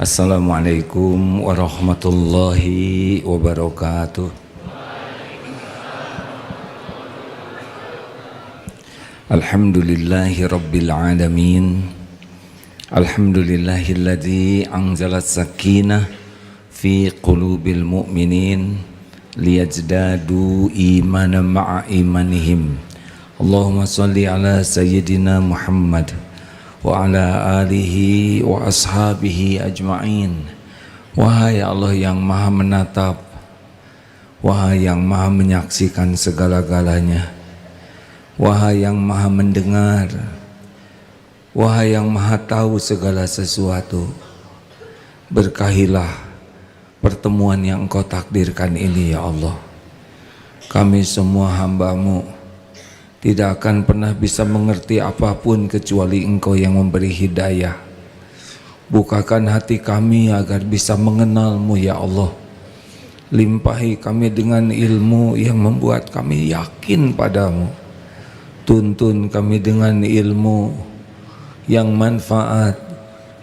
Assalamualaikum warahmatullahi wabarakatuh. Alhamdulillahi rabbil alamin. Alhamdulillahilladzi anzalas sakinah fi qulubil mu'minin liyazdadu imanan ma'a imanihim. Allahumma salli ala sayyidina Muhammad wa ala alihi wa ashabihi ajma'in. Wahai Allah yang maha menatap, wahai yang maha menyaksikan segala-galanya, wahai yang maha mendengar, wahai yang maha tahu segala sesuatu, berkahilah pertemuan yang Engkau takdirkan ini ya Allah. Kami semua hamba-Mu tidak akan pernah bisa mengerti apapun kecuali Engkau yang memberi hidayah. Bukakan hati kami agar bisa mengenal-Mu ya Allah. Limpahi kami dengan ilmu yang membuat kami yakin padamu. Tuntun kami dengan ilmu yang manfaat,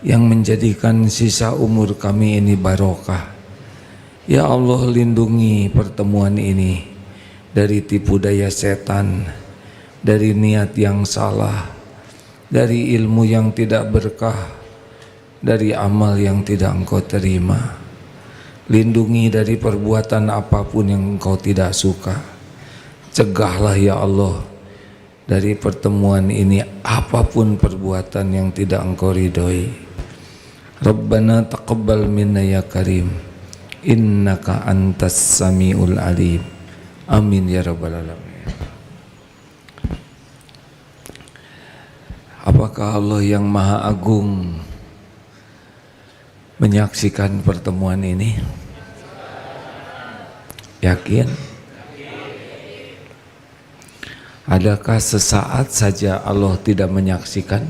yang menjadikan sisa umur kami ini barokah. Ya Allah, lindungi pertemuan ini dari tipu daya setan, dari niat yang salah, dari ilmu yang tidak berkah, dari amal yang tidak Engkau terima. Lindungi dari perbuatan apapun yang Engkau tidak suka. Cegahlah ya Allah dari pertemuan ini apapun perbuatan yang tidak Engkau ridhoi. Rabbana taqabbal minna ya karim, innaka antas samiul alim. Amin ya rabbal alamin. Apakah Allah yang Maha Agung menyaksikan pertemuan ini? Yakin? Adakah sesaat saja Allah tidak menyaksikan?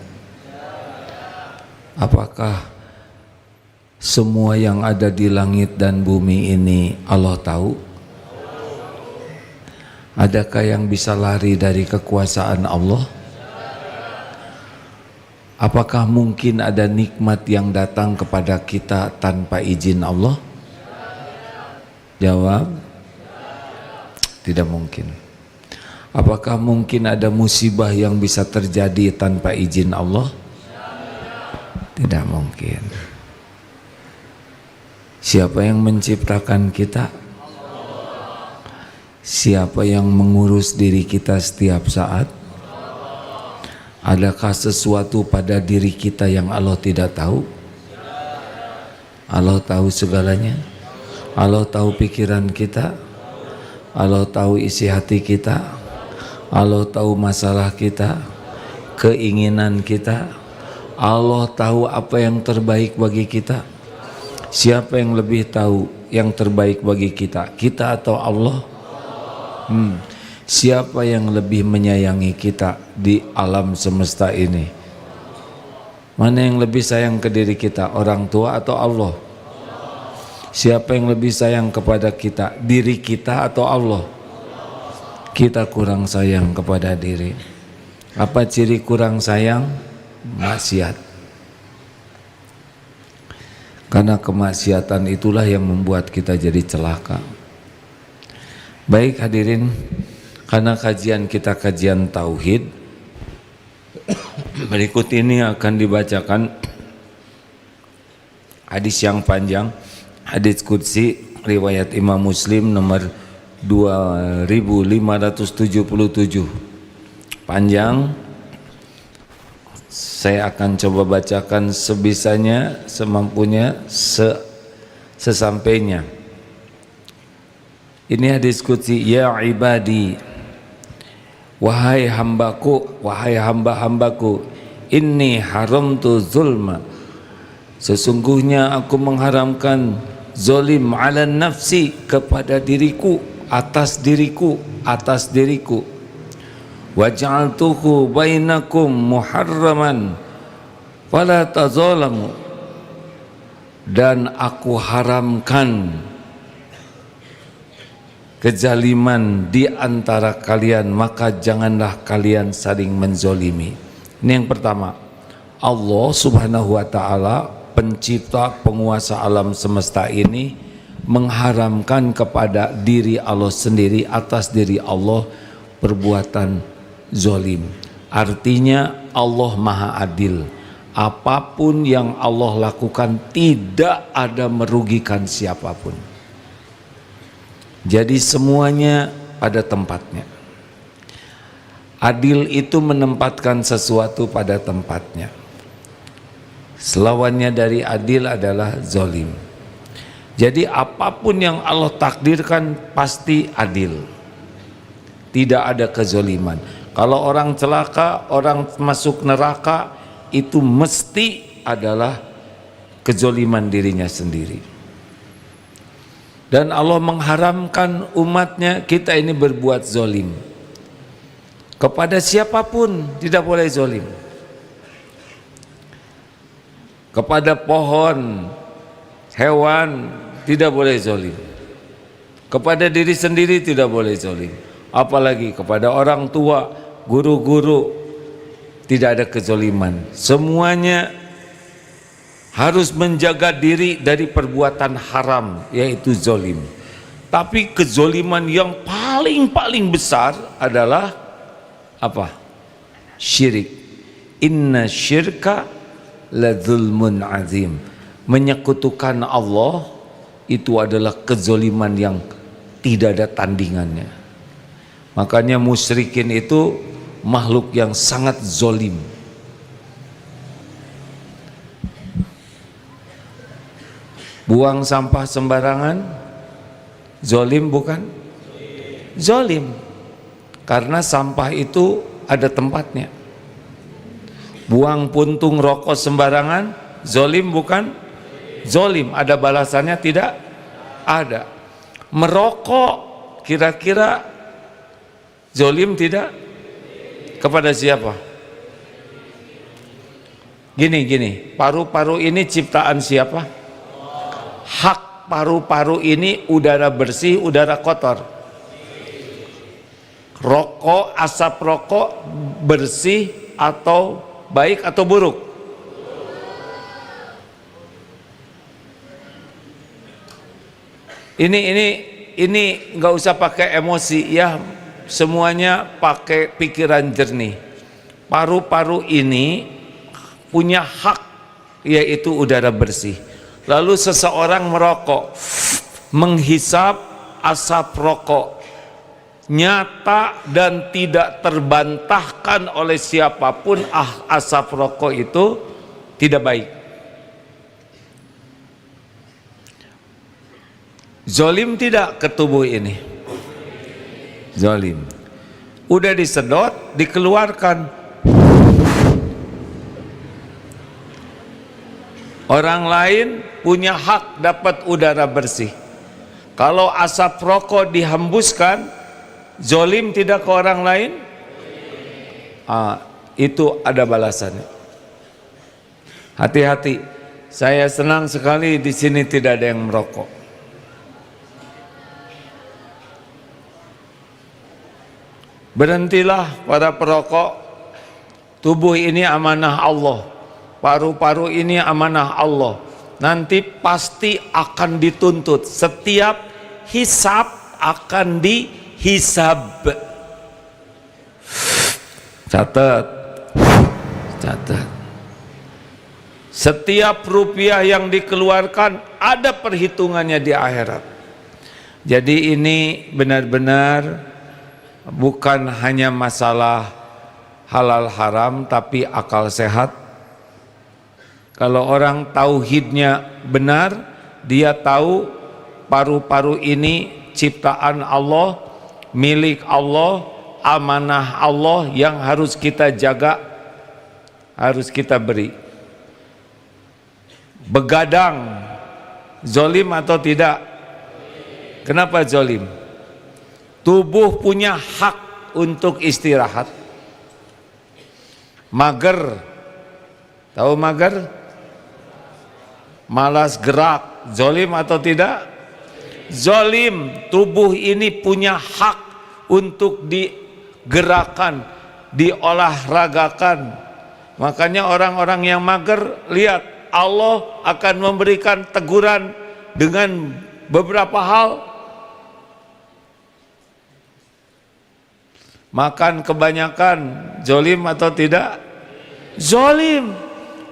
Apakah semua yang ada di langit dan bumi ini Allah tahu? Adakah yang bisa lari dari kekuasaan Allah? Apakah mungkin ada nikmat yang datang kepada kita tanpa izin Allah? Jawab, tidak mungkin. Apakah mungkin ada musibah yang bisa terjadi tanpa izin Allah? Tidak mungkin. Siapa yang menciptakan kita? Siapa yang mengurus diri kita setiap saat? Adakah sesuatu pada diri kita yang Allah tidak tahu? Allah tahu segalanya. Allah tahu pikiran kita. Allah tahu isi hati kita. Allah tahu masalah kita, keinginan kita. Allah tahu apa yang terbaik bagi kita. Siapa yang lebih tahu yang terbaik bagi kita? Kita atau Allah? Siapa yang lebih menyayangi kita di alam semesta ini? Mana yang lebih sayang ke diri kita, orang tua atau Allah? Siapa yang lebih sayang kepada kita, diri kita atau Allah? Kita kurang sayang kepada diri. Apa ciri kurang sayang? Maksiat. Karena kemaksiatan itulah yang membuat kita jadi celaka. Baik hadirin, karena kajian kita kajian tauhid, berikut ini akan dibacakan hadis yang panjang, hadis qudsi riwayat Imam Muslim nomor 2577. Panjang. Saya akan coba bacakan sebisanya, semampunya, sesampainya. Ini hadis qudsi, ya ibadi, wahai hambaku, wahai hamba-hambaku, inni haramtu zulma, sesungguhnya aku mengharamkan zolim ala nafsi, kepada diriku, atas diriku, atas diriku. Waj'altuhu bainakum muharraman fala tazalamu, dan aku haramkan kezaliman di antara kalian, maka janganlah kalian saling menzolimi. Ini yang pertama. Allah subhanahu wa ta'ala pencipta penguasa alam semesta ini mengharamkan kepada diri Allah sendiri, atas diri Allah, perbuatan zolim. Artinya Allah maha adil, apapun yang Allah lakukan tidak ada merugikan siapapun. Jadi semuanya pada tempatnya. Adil itu menempatkan sesuatu pada tempatnya. Selawannya dari adil adalah zolim. Jadi apapun yang Allah takdirkan pasti adil. Tidak ada kezoliman. Kalau orang celaka, orang masuk neraka, itu mesti adalah kezoliman dirinya sendiri. Dan Allah mengharamkan umatnya kita ini berbuat zolim. Kepada siapapun tidak boleh zolim. Kepada pohon, hewan tidak boleh zolim. Kepada diri sendiri tidak boleh zolim. Apalagi kepada orang tua, guru-guru, tidak ada kezoliman. Semuanya harus menjaga diri dari perbuatan haram, yaitu zolim. Tapi kezoliman yang paling besar adalah apa? Syirik. Inna syirka ladzulmun azim. Menyekutukan Allah itu adalah kezoliman yang tidak ada tandingannya. Makanya musyrikin itu makhluk yang sangat zolim. Buang sampah sembarangan zolim bukan? Zolim. Karena sampah itu ada tempatnya. Buang puntung rokok sembarangan zolim bukan? Zolim. Ada balasannya? Tidak ada. Merokok kira-kira zolim tidak? Kepada siapa? Gini, paru-paru ini ciptaan siapa? Hak paru-paru ini udara bersih, udara kotor. Rokok, asap rokok bersih atau baik atau buruk? Ini nggak usah pakai emosi ya, semuanya pakai pikiran jernih. Paru-paru ini punya hak, yaitu udara bersih. Lalu seseorang merokok, menghisap asap rokok, nyata dan tidak terbantahkan oleh siapapun, asap rokok itu tidak baik. Zolim tidak ke tubuh ini? Zolim. Udah disedot, dikeluarkan. Orang lain punya hak dapat udara bersih. Kalau asap rokok dihembuskan, zolim tidak ke orang lain? Itu ada balasannya. Hati-hati. Saya senang sekali di sini tidak ada yang merokok. Berhentilah para perokok. Tubuh ini amanah Allah. Paru-paru ini amanah Allah. Nanti pasti akan dituntut. Setiap hisab akan dihisab. Catat. Setiap rupiah yang dikeluarkan ada perhitungannya di akhirat. Jadi ini benar-benar bukan hanya masalah halal haram, tapi akal sehat. Kalau orang tauhidnya benar, dia tahu paru-paru ini ciptaan Allah, milik Allah, amanah Allah yang harus kita jaga, harus kita beri. Begadang, zolim atau tidak? Kenapa zolim? Tubuh punya hak untuk istirahat. Mager, tahu mager? Malas gerak, zolim atau tidak? Zolim. Tubuh ini punya hak untuk digerakkan, diolahragakan. Makanya orang-orang yang mager, lihat Allah akan memberikan teguran dengan beberapa hal. Makan kebanyakan, zolim atau tidak? Zolim.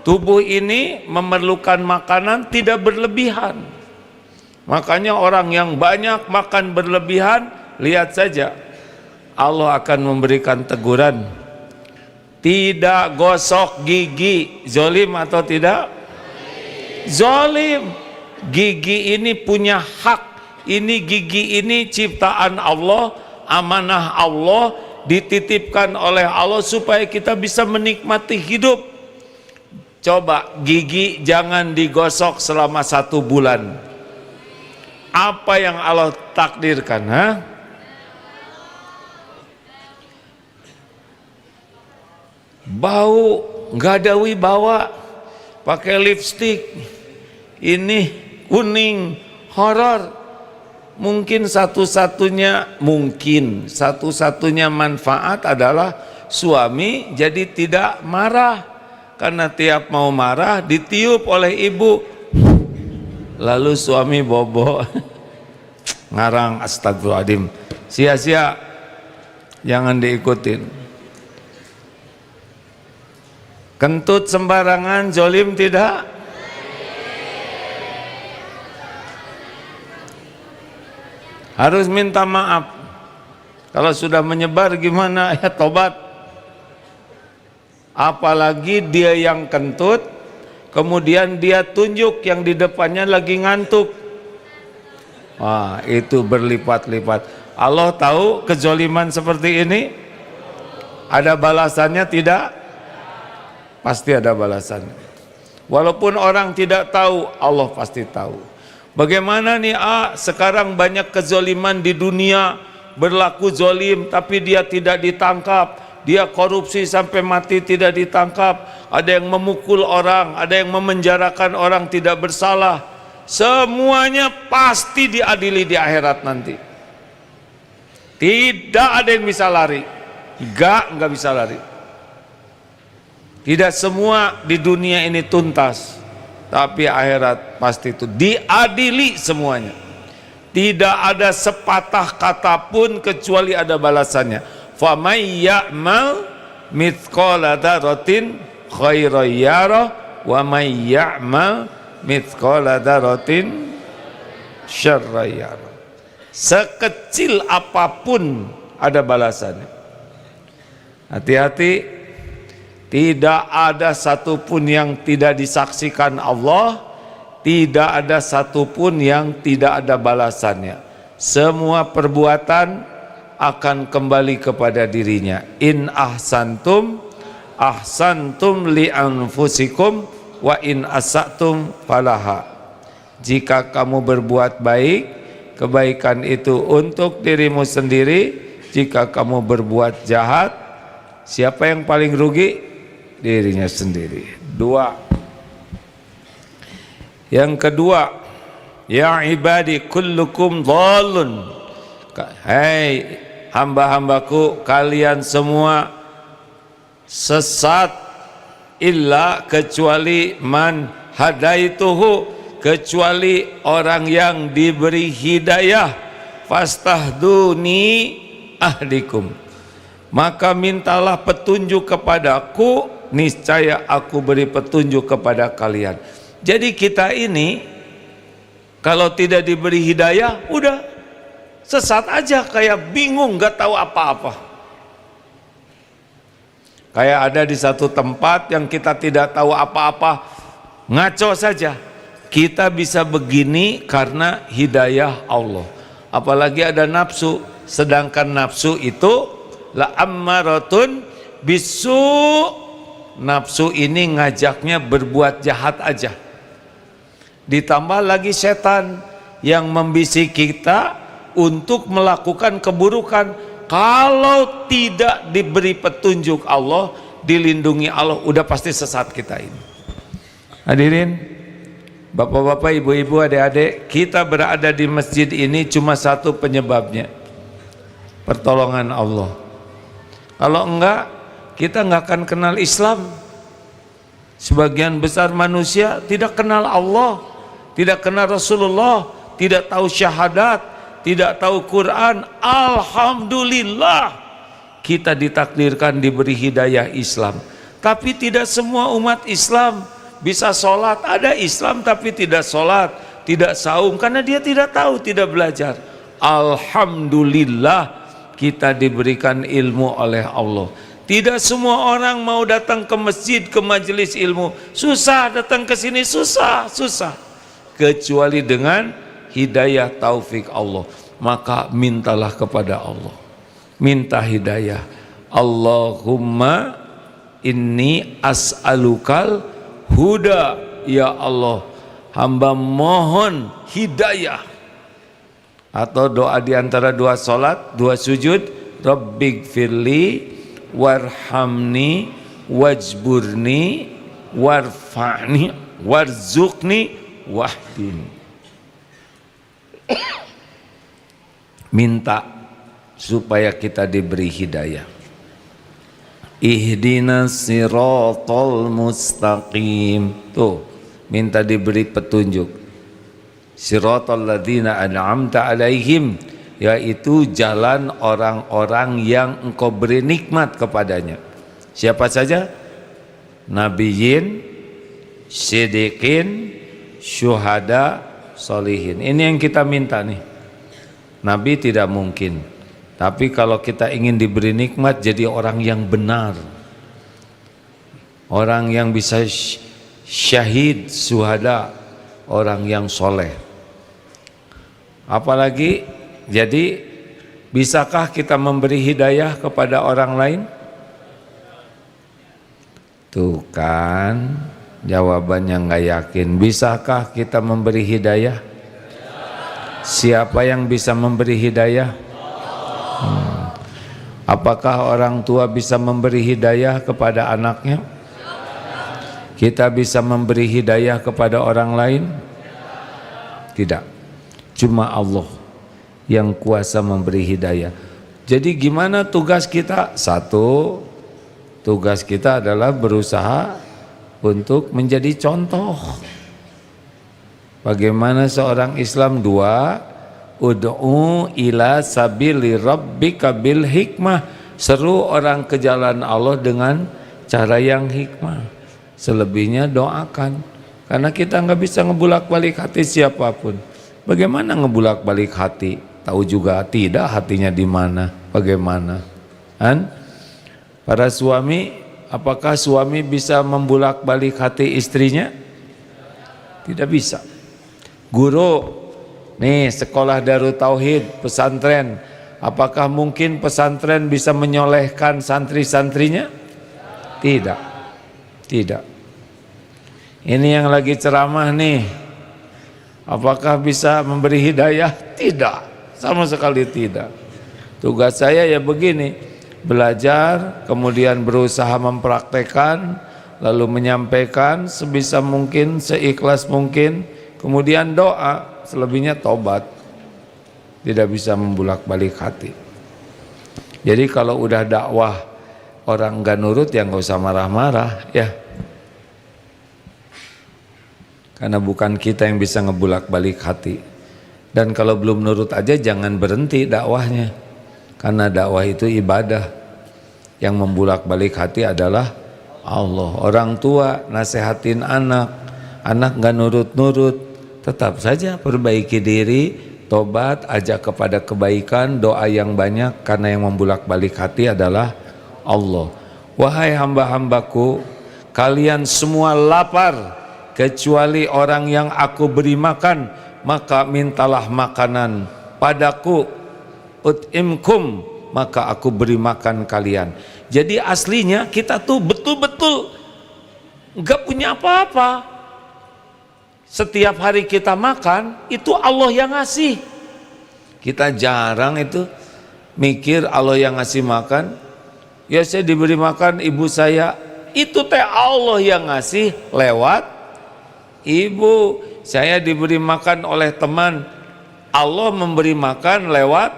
Tubuh ini memerlukan makanan tidak berlebihan. Makanya orang yang banyak makan berlebihan, lihat saja, Allah akan memberikan teguran. Tidak gosok gigi, zolim atau tidak? Zolim. Gigi ini punya hak. Ini gigi ini ciptaan Allah, amanah Allah, dititipkan oleh Allah supaya kita bisa menikmati hidup. Coba gigi jangan digosok selama 1 bulan. Apa yang Allah takdirkan? Bau, nggak ada wibawa, pakai lipstik, ini kuning, horor. Mungkin satu-satunya manfaat adalah suami jadi tidak marah, karena tiap mau marah ditiup oleh ibu, lalu suami bobo ngarang, astagfirullahaladzim, sia-sia, jangan diikutin. Kentut sembarangan, zolim tidak? Harus minta maaf. Kalau sudah menyebar gimana? Ya tobat. Apalagi dia yang kentut, kemudian dia tunjuk yang di depannya lagi ngantuk. Wah, itu berlipat-lipat. Allah tahu kezoliman seperti ini. Ada balasannya tidak? Pasti ada balasannya. Walaupun orang tidak tahu, Allah pasti tahu. Bagaimana nih sekarang banyak kezoliman di dunia, berlaku zolim tapi dia tidak ditangkap, dia korupsi sampai mati tidak ditangkap, ada yang memukul orang, ada yang memenjarakan orang tidak bersalah, semuanya pasti diadili di akhirat nanti. Tidak ada yang bisa lari, enggak bisa lari. Tidak semua di dunia ini tuntas, tapi akhirat pasti itu diadili semuanya. Tidak ada sepatah kata pun kecuali ada balasannya. Fa may ya'mal mithqala dzarratin khairan yarah wa may ya'mal mithqala dzarratin syarran yarah. Sekecil apapun ada balasannya. Hati-hati. Tidak ada satupun yang tidak disaksikan Allah, tidak ada satupun yang tidak ada balasannya. Semua perbuatan akan kembali kepada dirinya. In ahsantum ahsantum li anfusikum wa in asatum falaha. Jika kamu berbuat baik, kebaikan itu untuk dirimu sendiri. Jika kamu berbuat jahat, siapa yang paling rugi? Dirinya sendiri. 2. Yang kedua, ya ibadi kullukum dhalun. Hai hamba-hambaku, kalian semua sesat, illa kecuali man hadaituhu, kecuali orang yang diberi hidayah. Fastahduni ahdikum, maka mintalah petunjuk kepadaku, niscaya aku beri petunjuk kepada kalian. Jadi kita ini kalau tidak diberi hidayah, udah sesat aja, kayak bingung, gak tahu apa-apa. Kayak ada di satu tempat yang kita tidak tahu apa-apa, ngaco saja. Kita bisa begini karena hidayah Allah. Apalagi ada nafsu, sedangkan nafsu itu la ammaratun bisu. Nafsu ini ngajaknya berbuat jahat aja. Ditambah lagi setan yang membisiki kita untuk melakukan keburukan. Kalau tidak diberi petunjuk Allah, dilindungi Allah, udah pasti sesat kita ini. Hadirin, bapak-bapak, ibu-ibu, adik-adik, kita berada di masjid ini cuma satu penyebabnya, pertolongan Allah. Kalau enggak, kita nggak akan kenal Islam. Sebagian besar manusia tidak kenal Allah, tidak kenal Rasulullah, tidak tahu syahadat, tidak tahu Quran. Alhamdulillah kita ditakdirkan diberi hidayah Islam. Tapi tidak semua umat Islam bisa sholat. Ada Islam tapi tidak sholat, tidak saum, karena dia tidak tahu, tidak belajar. Alhamdulillah kita diberikan ilmu oleh Allah. Tidak semua orang mau datang ke masjid, ke majelis ilmu. Susah datang ke sini, susah. Kecuali dengan hidayah taufik Allah. Maka mintalah kepada Allah. Minta hidayah. Allahumma inni as'alukal huda. Ya Allah, hamba mohon hidayah. Atau doa di antara dua salat, dua sujud, Rabbighfirli warhamni wajburni warfa'ni warzuqni wahdini. Minta supaya kita diberi hidayah. Ihdinas siratal mustaqim. Tuh, minta diberi petunjuk. Siratal ladzina an'amta alaihim, yaitu jalan orang-orang yang engkau beri nikmat kepadanya. Siapa saja? Nabiyyin, siddiqin, syuhada, solihin. Ini yang kita minta nih. Nabi tidak mungkin, tapi kalau kita ingin diberi nikmat, jadi orang yang benar, orang yang bisa syahid, syuhada, orang yang soleh. Apalagi, jadi bisakah kita memberi hidayah kepada orang lain? Tuh kan jawabannya nggak yakin. Bisakah kita memberi hidayah? Siapa yang bisa memberi hidayah? Apakah orang tua bisa memberi hidayah kepada anaknya? Kita bisa memberi hidayah kepada orang lain? Tidak. Cuma Allah yang kuasa memberi hidayah. Jadi gimana tugas kita? Satu, tugas kita adalah berusaha untuk menjadi contoh. Bagaimana seorang Islam? Dua, ud'u ila sabili rabbika bil hikmah. Seru orang ke jalan Allah dengan cara yang hikmah. Selebihnya doakan. Karena kita nggak bisa ngebulak-balik hati siapapun. Bagaimana ngebulak-balik hati? Tahu juga tidak hatinya di mana, bagaimana? Kan? Para suami, apakah suami bisa membulak-balik hati istrinya? Tidak bisa. Guru, nih sekolah Darut Tauhid, pesantren, apakah mungkin pesantren bisa menyolehkan santri-santrinya? Tidak. Tidak. Ini yang lagi ceramah nih, apakah bisa memberi hidayah? Tidak, sama sekali tidak. Tugas saya ya begini, belajar, kemudian berusaha mempraktekkan, lalu menyampaikan sebisa mungkin, seikhlas mungkin, kemudian doa, selebihnya tobat. Tidak bisa membulak-balik hati. Jadi kalau udah dakwah orang nggak nurut ya nggak usah marah-marah ya. Karena bukan kita yang bisa ngebulak-balik hati. Dan kalau belum nurut aja jangan berhenti dakwahnya. Karena dakwah itu ibadah. Yang membulak-balik hati adalah Allah. Orang tua nasehatin anak, anak nggak nurut-nurut, tetap saja perbaiki diri, tobat, ajak kepada kebaikan, doa yang banyak, karena yang membulak-balik hati adalah Allah. Wahai hamba-hambaku, kalian semua lapar kecuali orang yang aku beri makan, maka mintalah makanan padaku. Ut'imkum, maka aku beri makan kalian. Jadi aslinya kita tuh betul-betul nggak punya apa-apa. Setiap hari kita makan itu Allah yang ngasih. Kita jarang itu mikir Allah yang ngasih makan. Ya saya diberi makan ibu saya, itu teh Allah yang ngasih lewat ibu. Saya diberi makan oleh teman, Allah memberi makan lewat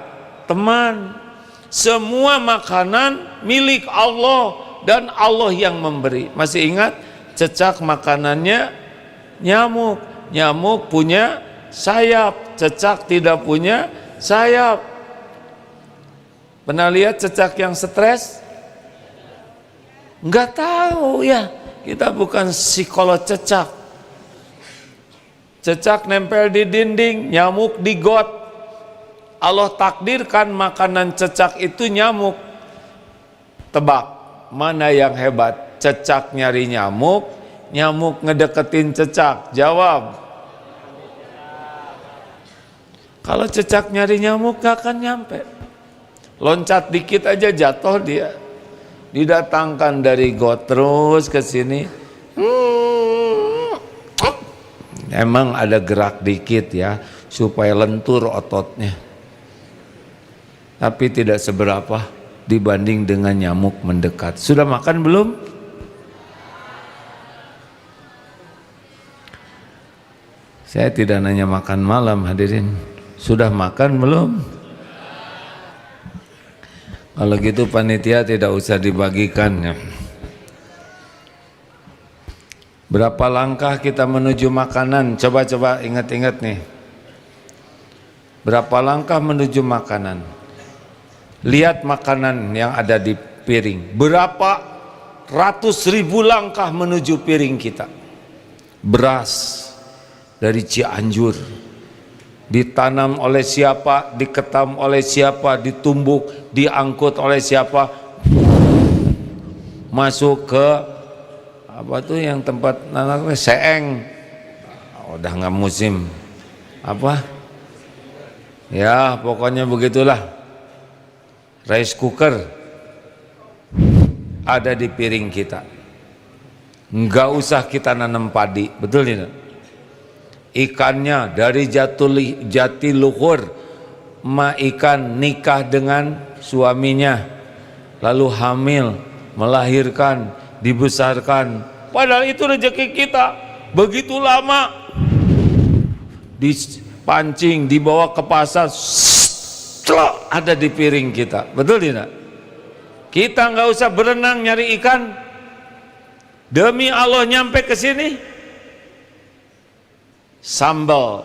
teman. Semua makanan milik Allah dan Allah yang memberi. Masih ingat cecak makanannya nyamuk. Nyamuk punya sayap, cecak tidak punya sayap. Pernah lihat cecak yang stres? Enggak tahu ya, kita bukan psikolog cecak. Cecak nempel di dinding, nyamuk di got. Allah takdirkan makanan cecak itu nyamuk. Tebak, mana yang hebat? Cecak nyari nyamuk, nyamuk ngedeketin cecak. Jawab. Kalau cecak nyari nyamuk gak akan nyampe. Loncat dikit aja jatuh dia. Didatangkan dari got terus ke sini. Emang ada gerak dikit ya supaya lentur ototnya. Tapi tidak seberapa dibanding dengan nyamuk mendekat. Sudah makan belum? Saya tidak nanya makan malam hadirin. Sudah makan belum? Kalau gitu panitia tidak usah dibagikan ya. Berapa langkah kita menuju makanan? Coba-coba ingat-ingat nih. Berapa langkah menuju makanan? Lihat makanan yang ada di piring. Berapa ratus ribu langkah menuju piring kita. Beras dari Cianjur. Ditanam oleh siapa, diketam oleh siapa, ditumbuk, diangkut oleh siapa. Masuk ke apa tuh yang tempat nanaknya Seeng. Udah nggak musim apa ya, pokoknya begitulah. Rice cooker ada di piring kita. Nggak usah kita nanam padi, betul tidak? Ikannya dari Jatiluhur, ma ikan nikah dengan suaminya, lalu hamil, melahirkan, dibesarkan. Padahal itu rezeki kita. Begitu lama dipancing, dibawa ke pasar, ada di piring kita. Betul tidak? Kita nggak usah berenang nyari ikan. Demi Allah nyampe ke sini. Sambal.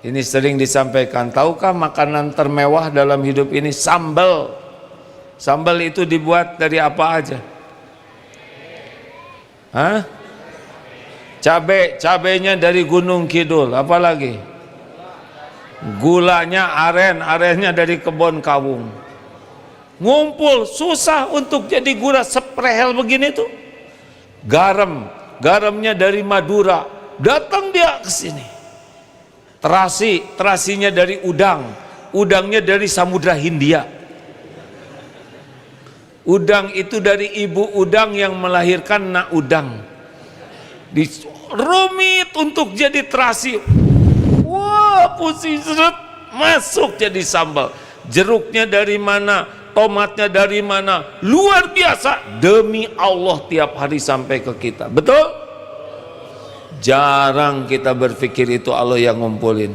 Ini sering disampaikan. Tahukah makanan termewah dalam hidup ini? Sambal. Sambal itu dibuat dari apa aja? Hah? Cabenya dari Gunung Kidul. Apalagi? Gulanya aren, arennya dari kebun kawung. Ngumpul, susah untuk jadi gula seprehel begini tuh. Garamnya dari Madura. Datang dia ke sini. Terasinya dari udangnya dari Samudra Hindia. Udang itu dari ibu udang yang melahirkan nak udang. Rumit untuk jadi terasi. Wah, pusing seret, masuk jadi sambal. Jeruknya dari mana? Tomatnya dari mana? Luar biasa. Demi Allah tiap hari sampai ke kita. Betul? Jarang kita berpikir itu Allah yang ngumpulin.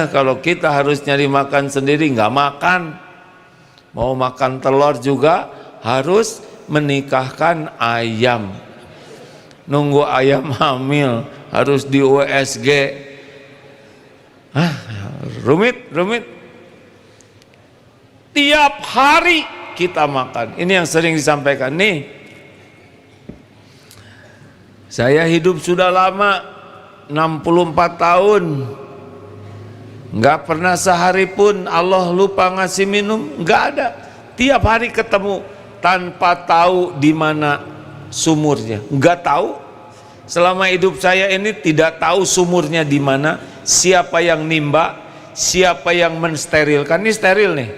Kalau kita harus nyari makan sendiri nggak makan. Mau makan telur juga harus menikahkan ayam. Nunggu ayam hamil harus di USG. Rumit. Tiap hari kita makan. Ini yang sering disampaikan nih. Saya hidup sudah lama, 64 tahun. Nggak pernah sehari pun Allah lupa ngasih minum, nggak ada. Tiap hari ketemu tanpa tahu di mana sumurnya. Nggak tahu. Selama hidup saya ini tidak tahu sumurnya di mana, siapa yang nimba, siapa yang mensterilkan. Ini steril nih.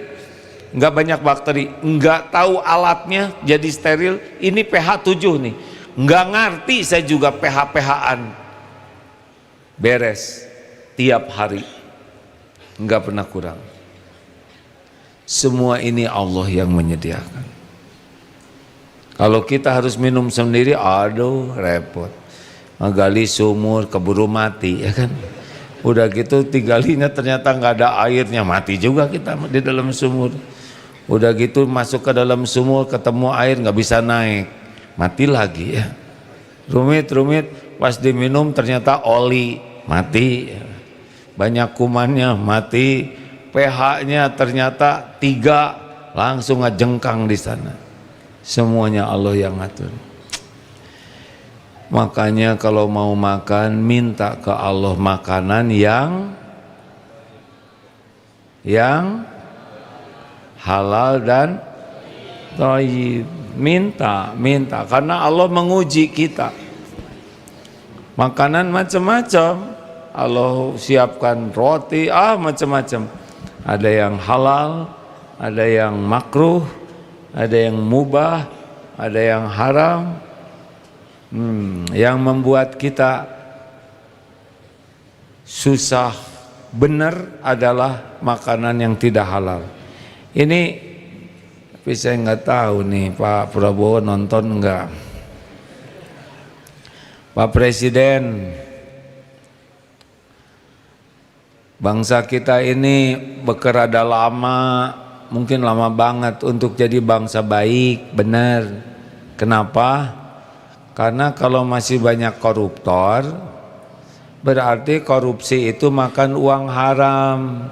Nggak banyak bakteri, nggak tahu alatnya jadi steril. Ini pH 7 nih. Nggak ngerti saya juga pH-pH-an. Beres tiap hari, nggak pernah kurang. Semua ini Allah yang menyediakan. Kalau kita harus minum sendiri, aduh repot. Gali sumur keburu mati, ya kan? Udah gitu digalinya ternyata nggak ada airnya, mati juga kita di dalam sumur. Udah gitu masuk ke dalam sumur ketemu air nggak bisa naik, mati lagi ya. rumit, pas diminum ternyata oli, mati. Banyak kumannya, mati. pH-nya ternyata 3, langsung ngejengkang di sana. Semuanya Allah yang ngatur. Makanya kalau mau makan, minta ke Allah makanan yang halal dan thayyib. Minta karena Allah menguji kita. Makanan macam-macam Allah siapkan, roti macam-macam. Ada yang halal, ada yang makruh, ada yang mubah, ada yang haram. Yang membuat kita susah benar adalah makanan yang tidak halal. Ini tapi saya nggak tahu nih Pak Prabowo nonton enggak. Pak Presiden, bangsa kita ini bekerada lama, mungkin lama banget untuk jadi bangsa baik, benar. Kenapa? Karena kalau masih banyak koruptor, berarti korupsi itu makan uang haram,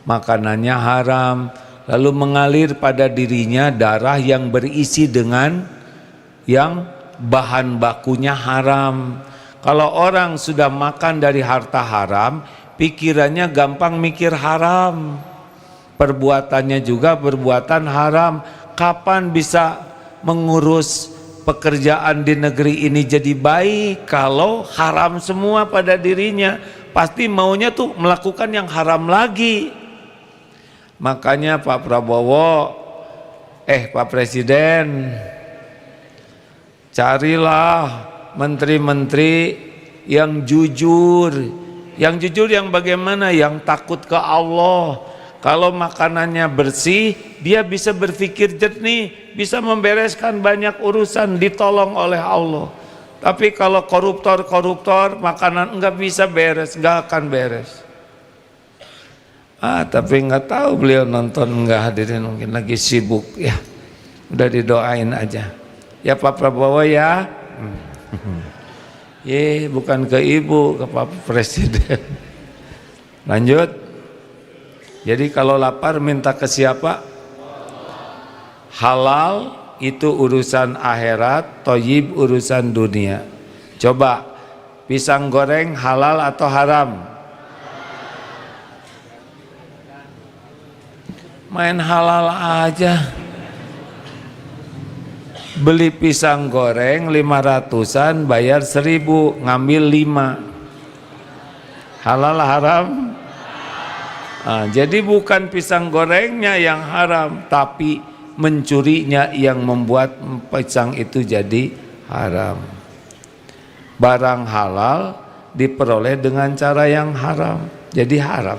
makanannya haram, lalu mengalir pada dirinya darah yang berisi dengan yang bahan bakunya haram. Kalau orang sudah makan dari harta haram, pikirannya gampang mikir haram, perbuatannya juga perbuatan haram. Kapan bisa mengurus pekerjaan di negeri ini jadi baik kalau haram semua pada dirinya? Pasti maunya tuh melakukan yang haram lagi. Makanya Pak Prabowo, Pak Presiden, carilah menteri-menteri yang jujur. Yang jujur yang bagaimana? Yang takut ke Allah. Kalau makanannya bersih, dia bisa berpikir jernih, bisa membereskan banyak urusan, ditolong oleh Allah. Tapi kalau koruptor, makanan enggak bisa beres, enggak akan beres. Tapi nggak tahu beliau nonton nggak, hadirin mungkin lagi sibuk ya. Udah didoain aja. Ya Pak Prabowo ya. Bukan ke ibu, ke Pak Presiden. Lanjut. Jadi kalau lapar minta ke siapa? Halal itu urusan akhirat, thayyib urusan dunia. Coba, pisang goreng halal atau haram? Main halal aja. Beli pisang goreng 500-an, bayar 1000, ngambil 5. Halal haram? Jadi bukan pisang gorengnya yang haram, tapi mencurinya yang membuat pisang itu jadi haram. Barang halal diperoleh dengan cara yang haram, jadi haram.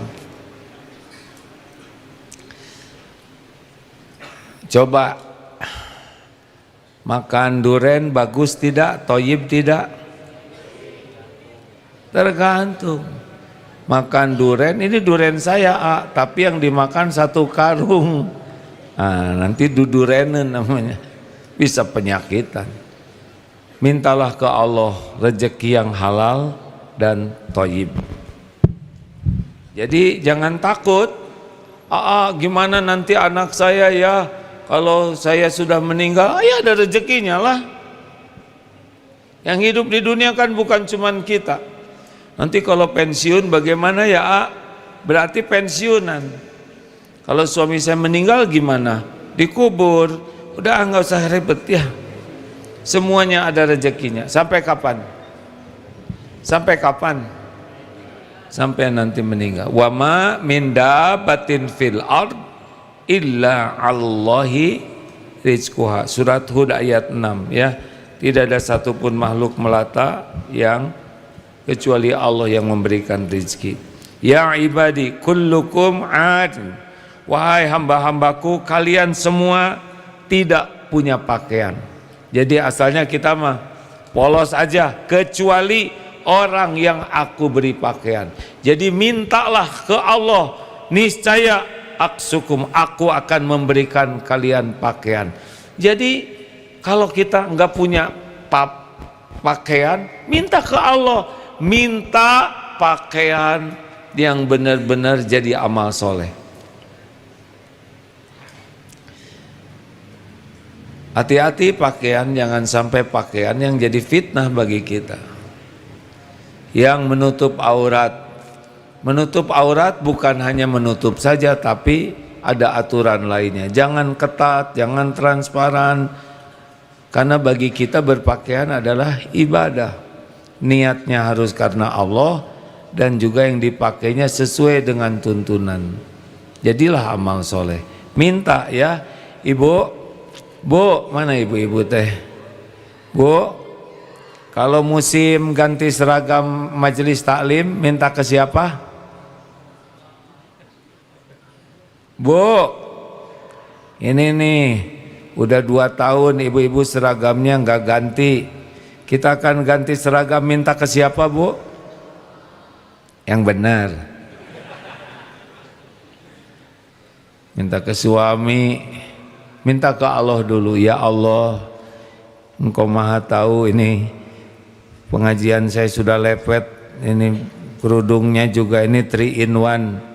Coba makan duren bagus tidak, thayyib tidak? Tergantung. Makan duren, ini duren saya tapi yang dimakan 1 karung. Nanti dudurenen namanya, bisa penyakitan. Mintalah ke Allah rezeki yang halal dan thayyib. Jadi jangan takut. Gimana nanti anak saya ya? Kalau saya sudah meninggal, ya ada rezekinya lah. Yang hidup di dunia kan bukan cuman kita. Nanti kalau pensiun bagaimana ya? Berarti pensiunan. Kalau suami saya meninggal gimana? Dikubur. Udah nggak usah ribet ya. Semuanya ada rezekinya. Sampai kapan? Sampai kapan? Sampai nanti meninggal. Wa ma min dabbatin fil ard illa Allahi rizquha. Surat Hud ayat 6 ya. Tidak ada satupun makhluk melata yang kecuali Allah yang memberikan rezeki. Ya ibadi kullukum ad. Wahai hamba-hambaku, kalian semua tidak punya pakaian. Jadi asalnya kita mah polos aja, kecuali orang yang aku beri pakaian. Jadi mintalah ke Allah, niscaya aksukum, aku akan memberikan kalian pakaian. Jadi kalau kita enggak punya pakaian, minta ke Allah, minta pakaian yang benar-benar jadi amal soleh. Hati-hati pakaian, jangan sampai pakaian yang jadi fitnah bagi kita, yang menutup aurat. Menutup aurat bukan hanya menutup saja, tapi ada aturan lainnya. Jangan ketat, jangan transparan, karena bagi kita berpakaian adalah ibadah. Niatnya harus karena Allah, dan juga yang dipakainya sesuai dengan tuntunan. Jadilah amal soleh. Minta ya, ibu, bu, mana ibu-ibu teh? Bu, kalau musim ganti seragam majelis taklim, minta ke siapa? Bu, ini nih udah 2 tahun ibu-ibu seragamnya nggak ganti. Kita akan ganti seragam, minta ke siapa, Bu? Yang benar. Minta ke suami, minta ke Allah dulu. Ya Allah, Engkau maha tahu, ini pengajian saya sudah lepet, ini kerudungnya juga ini 3 in 1.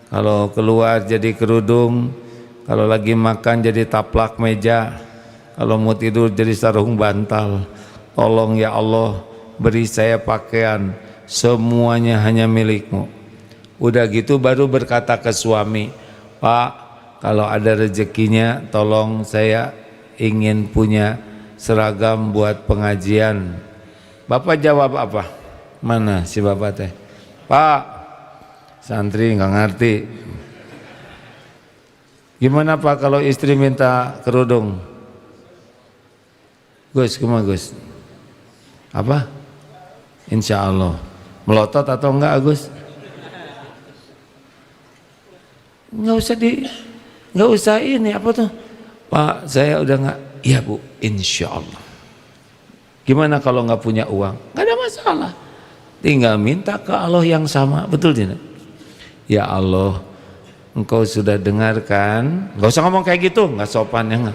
Kalau keluar jadi kerudung, kalau lagi makan jadi taplak meja, kalau mau tidur jadi sarung bantal. Tolong ya Allah, beri saya pakaian, semuanya hanya milikmu. Udah gitu baru berkata ke suami, Pak, kalau ada rezekinya tolong saya ingin punya seragam buat pengajian. Bapak jawab apa? Mana si bapak teh? Pak, santri nggak ngerti. Gimana Pak kalau istri minta kerudung? Gus, kemana Gus? Apa? Insya Allah. Melotot atau enggak Gus? Nggak usah ini apa tuh? Pak, saya udah nggak. Iya Bu, insya Allah. Gimana kalau nggak punya uang? Nggak ada masalah. Tinggal minta ke Allah yang sama, betul tidak? Ya Allah, Engkau sudah dengarkan. Gak usah ngomong kayak gitu, nggak sopan ya.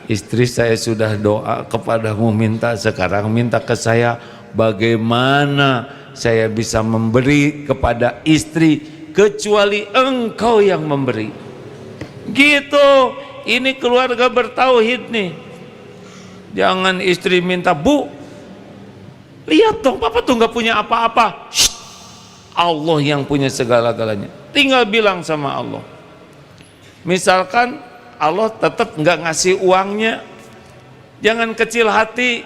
Istri saya sudah doa kepadamu, minta, sekarang minta ke saya. Bagaimana saya bisa memberi kepada istri kecuali Engkau yang memberi? Gitu. Ini keluarga bertauhid nih. Jangan istri minta, Bu, lihat dong, Papa tuh nggak punya apa-apa. Allah yang punya segala-galanya. Tinggal bilang sama Allah. Misalkan Allah tetap nggak ngasih uangnya, jangan kecil hati.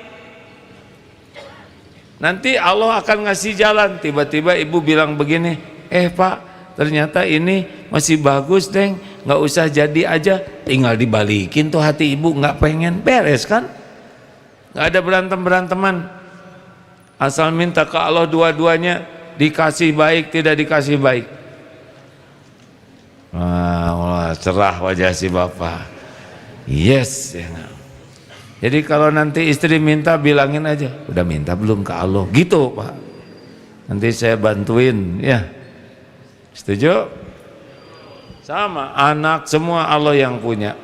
Nanti Allah akan ngasih jalan. Tiba-tiba ibu bilang begini, Pak, ternyata ini masih bagus deng, nggak usah jadi aja. Tinggal dibalikin tuh hati ibu, nggak pengen, beres kan? Nggak ada berantem-beranteman. Asal minta ke Allah dua-duanya, dikasih baik, tidak dikasih baik. Wah, cerah wajah si bapak. Yes ya. Jadi kalau nanti istri minta, bilangin aja, udah minta belum ke Allah, gitu Pak, nanti saya bantuin ya. Setuju? Sama, anak semua Allah yang punya.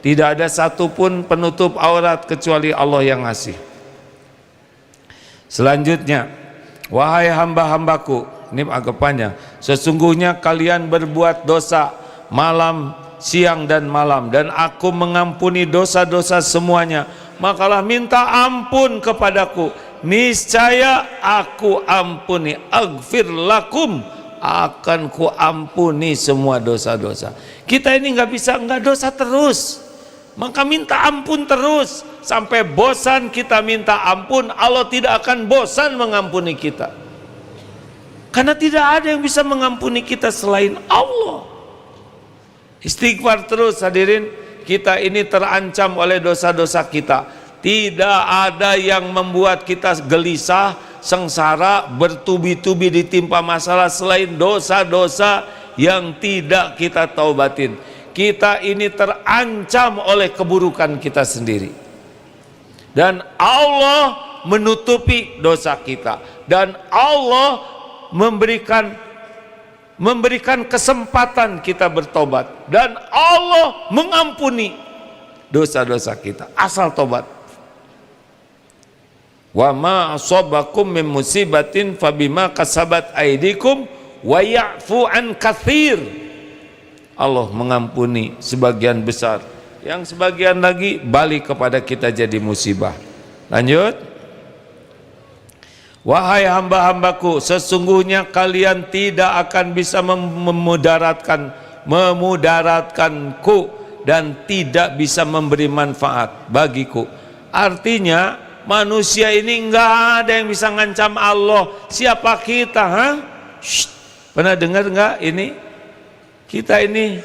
Tidak ada satupun penutup aurat kecuali Allah yang ngasih. Selanjutnya, wahai hamba-hambaku, ini agak panjang, sesungguhnya kalian berbuat dosa malam, siang dan malam, dan aku mengampuni dosa-dosa semuanya. Makalah minta ampun kepadaku, niscaya aku ampuni. Aghfir lakum, akan ku ampuni semua dosa-dosa. Kita ini nggak bisa nggak dosa terus, maka minta ampun terus sampai bosan kita minta ampun. Allah tidak akan bosan mengampuni kita, karena tidak ada yang bisa mengampuni kita selain Allah. Istighfar terus hadirin, kita ini terancam oleh dosa-dosa kita. Tidak ada yang membuat kita gelisah, sengsara, bertubi-tubi ditimpa masalah selain dosa-dosa yang tidak kita taubatin. Kita ini terancam oleh keburukan kita sendiri, dan Allah menutupi dosa kita, dan Allah memberikan kesempatan kita bertobat, dan Allah mengampuni dosa-dosa kita asal tobat. Wa ma asabakum min musibatin fabima kasabat aydikum wa ya'fu an katsir. Allah mengampuni sebagian besar, yang sebagian lagi balik kepada kita jadi musibah. Lanjut. Wahai hamba-hambaku, sesungguhnya kalian tidak akan bisa memudaratkanku dan tidak bisa memberi manfaat bagiku. Artinya manusia ini enggak ada yang bisa ngancam Allah. Siapa kita? Pernah dengar enggak ini? Kita ini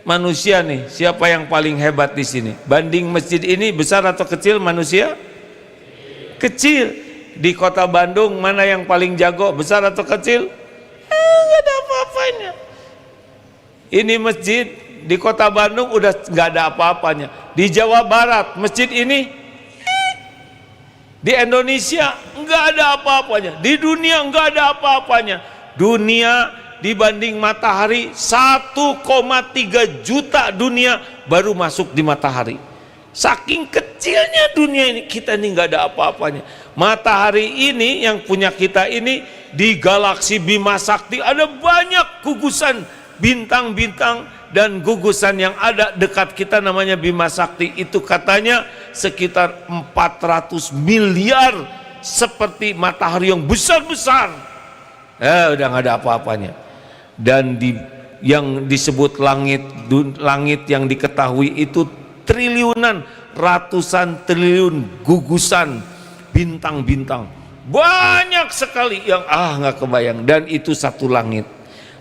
manusia nih. Siapa yang paling hebat di sini? Banding masjid ini besar atau kecil manusia? Kecil. Di kota Bandung mana yang paling jago? Besar atau kecil? Enggak ada apa-apanya. Ini masjid di kota Bandung udah enggak ada apa-apanya. Di Jawa Barat masjid ini, di Indonesia enggak ada apa-apanya. Di dunia enggak ada apa-apanya. Dunia dibanding matahari 1,3 juta dunia baru masuk di matahari. Saking kecilnya dunia ini, kita ini nggak ada apa-apanya. Matahari ini yang punya kita ini, di galaksi Bima Sakti ada banyak gugusan bintang-bintang dan gugusan yang ada dekat kita namanya Bima Sakti. Itu katanya sekitar 400 miliar seperti matahari yang besar-besar. Udah nggak ada apa-apanya. Dan yang disebut langit yang diketahui itu triliunan, ratusan triliun gugusan bintang-bintang, banyak sekali yang nggak kebayang. Dan itu satu langit.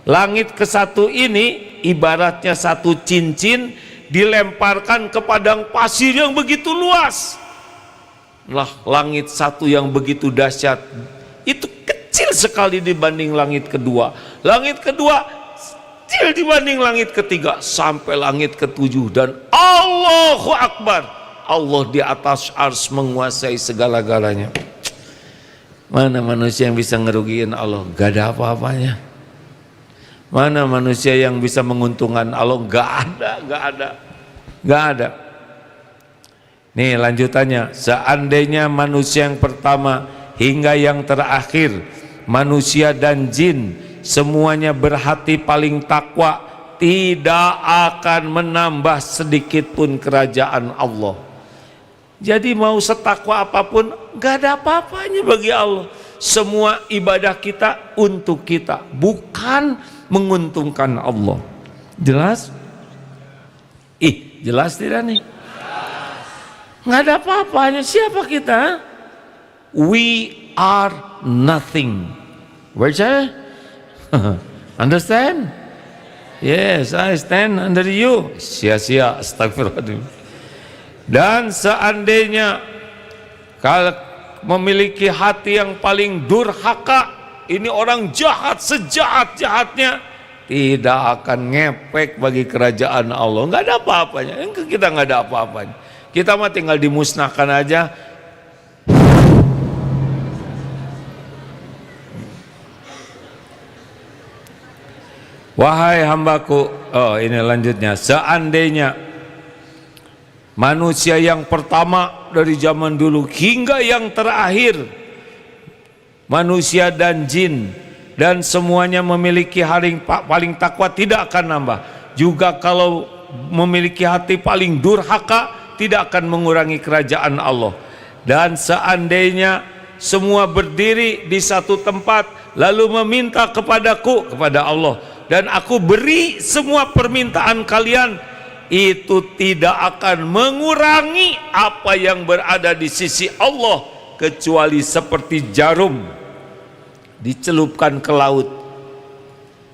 Langit ke satu ini ibaratnya satu cincin dilemparkan ke padang pasir yang begitu luas. Lah, langit satu yang begitu dahsyat itu kecil sekali dibanding langit kedua. Langit kedua kecil dibanding langit ketiga, sampai langit ketujuh. Dan Allahu Akbar, Allah di atas arsy menguasai segala-galanya. Mana manusia yang bisa ngerugiin Allah? Gak ada apa-apanya. Mana manusia yang bisa menguntungkan Allah? Gak ada. Nih lanjutannya, seandainya manusia yang pertama hingga yang terakhir, manusia dan jin, semuanya berhati paling takwa, tidak akan menambah sedikit pun kerajaan Allah. Jadi mau setakwa apapun gak ada apa-apanya bagi Allah. Semua ibadah kita untuk kita, bukan menguntungkan Allah. Jelas? Jelas tidak nih? Gak ada apa-apanya. Siapa kita? We are nothing. Where's that? Understand? Yes, I stand under you. Sia-sia, astagfirullahaladzim. Dan seandainya kalau memiliki hati yang paling durhaka, ini orang jahat, sejahat-jahatnya, tidak akan ngepek bagi kerajaan Allah. Nggak ada apa-apanya. Kita nggak ada apa-apanya. Kita mah tinggal dimusnahkan aja. Wahai hambaku, ini lanjutnya, seandainya manusia yang pertama dari zaman dulu hingga yang terakhir, manusia dan jin, dan semuanya memiliki paling takwa, tidak akan nambah. Juga kalau memiliki hati paling durhaka, tidak akan mengurangi kerajaan Allah. Dan seandainya semua berdiri di satu tempat lalu meminta kepadaku, kepada Allah, dan aku beri semua permintaan kalian, itu tidak akan mengurangi apa yang berada di sisi Allah, kecuali seperti jarum dicelupkan ke laut.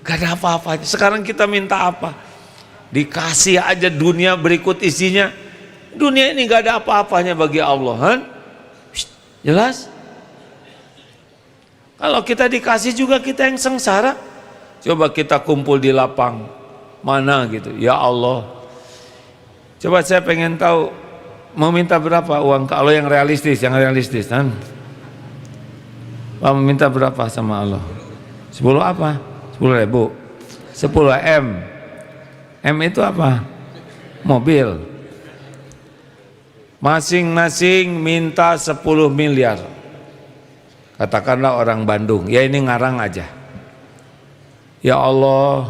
Gak ada apa-apanya. Sekarang kita minta apa? Dikasih aja dunia berikut isinya. Dunia ini gak ada apa-apanya bagi Allah, kan? Jelas? Kalau kita dikasih juga kita yang sengsara. Coba kita kumpul di lapang mana gitu, ya Allah. Coba saya pengen tahu, mau minta berapa uang? Kalau yang realistis kan? Mau minta berapa sama Allah? 10 apa? 10.000, 10 M. M itu apa? Mobil. Masing-masing minta 10 miliar. Katakanlah orang Bandung, ya ini ngarang aja. Ya Allah,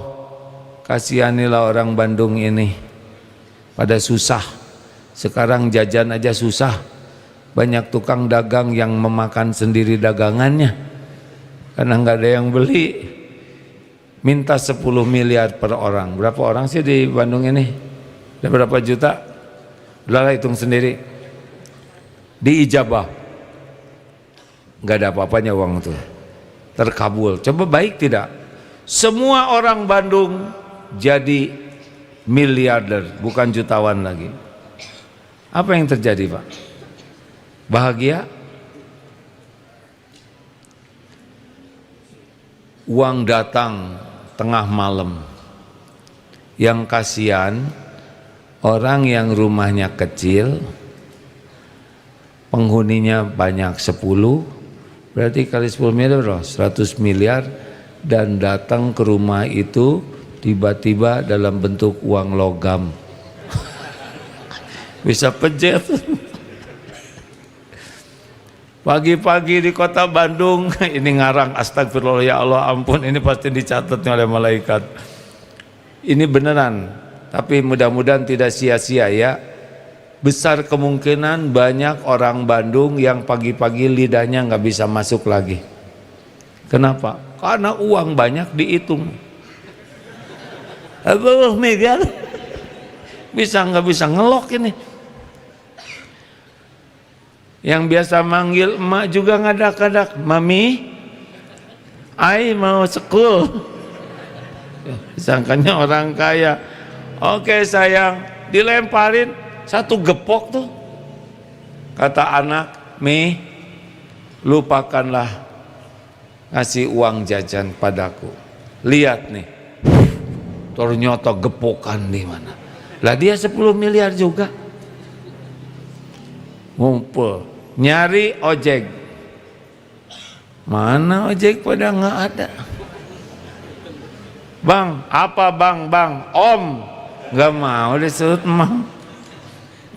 kasihanilah orang Bandung ini, pada susah. Sekarang jajan aja susah. Banyak tukang dagang yang memakan sendiri dagangannya karena nggak ada yang beli. Minta 10 miliar per orang. Berapa orang sih di Bandung ini? Ada berapa juta? Udahlah hitung sendiri. Diijabah. Nggak ada apa-apanya uang itu. Terkabul. Coba baik tidak? Semua orang Bandung jadi miliarder, bukan jutawan lagi. Apa yang terjadi, Pak? Bahagia? Uang datang tengah malam. Yang kasihan orang yang rumahnya kecil, penghuninya banyak 10, berarti kali 10 miliar 100 miliar, dan datang ke rumah itu tiba-tiba dalam bentuk uang logam. Bisa pejet. Pagi-pagi di kota Bandung, ini ngarang, astagfirullah, ya Allah ampun, ini pasti dicatat oleh malaikat. Ini beneran, tapi mudah-mudahan tidak sia-sia ya. Besar kemungkinan banyak orang Bandung yang pagi-pagi lidahnya nggak bisa masuk lagi. Kenapa? Karena uang banyak dihitung. Miliar bisa nggak bisa ngelok ini. Yang biasa manggil emak juga ngadak-ngadak, mami, ai mau sekul. Sangkanya orang kaya. Oke sayang, dilemparin satu gepok tuh. Kata anak, Mi, lupakanlah ngasih uang jajan padaku. Lihat nih, ternyata gepokan di mana. Lah dia 10 miliar juga. Ngumpul. Nyari ojek, mana ojek pada nggak ada. Bang, apa bang? Om, nggak mau disuruh emang.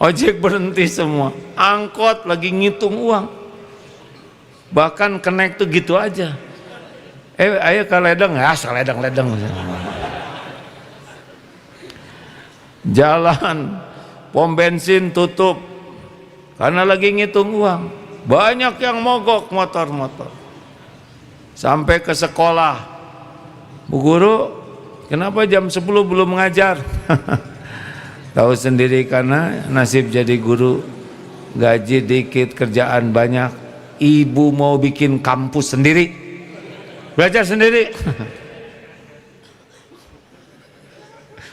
Ojek berhenti semua, angkot lagi ngitung uang. Bahkan connect tuh gitu aja. Ayo ke ledeng, ya seledeng-ledeng. Jalan, pom bensin tutup. Karena lagi ngitung uang. Banyak yang mogok motor-motor. Sampai ke sekolah. Bu guru, kenapa jam 10 belum ngajar? Tahu sendiri karena nasib jadi guru. Gaji dikit, kerjaan banyak. Ibu mau bikin kampus sendiri. Belajar sendiri.